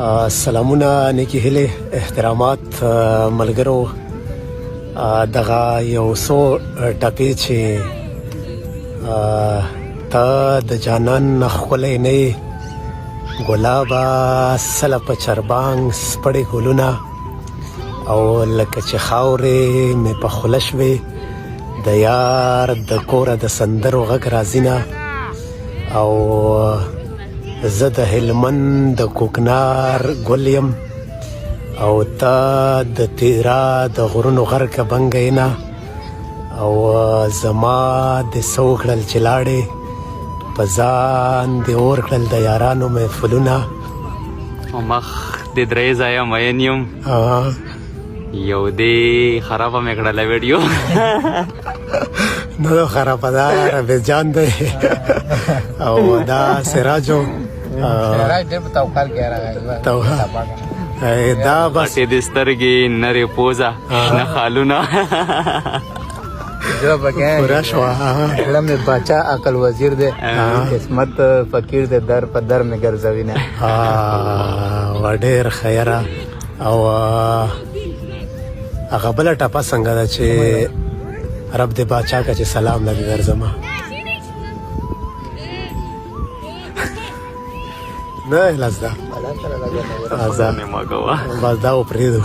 سلامونه نیکی هیلې احترامات ملګرو دغه یو څو ټپې چې ته د جانان ښکلی نه یې ګلابه سله په چربانګ سپړې ګلونه او لکه چې خاورې مې په خوله شوې د یار د کوره د سندرو غږ راځي نه او زه د هلمند د کوکنار ګل یم او ته د تیرا د غرونو غرکه بنګی نه او زما د څه وکړل چې لاړې په ځان دې اور کړل د یارانو محفلونه مخ د درې ځایه مین یم یو دې خرابه مې کړله ویډیو نه خرابه ده ربیع جان دی او دا سراجو سراج دې په توکل کې راغی دا بس غټې د سترګې نرې پوزه شنه خالونه جو بګه پورا شوا علم بچا عقل وزیر دے قسمت فقیر دے در په در میں ګرځوي نه وډیر خیره او هغه بل ټاپه څنګه ده چې رب دې باچا کا چې سلام لګي ګرځما نه لازم مې مګوا بس دا و پریدو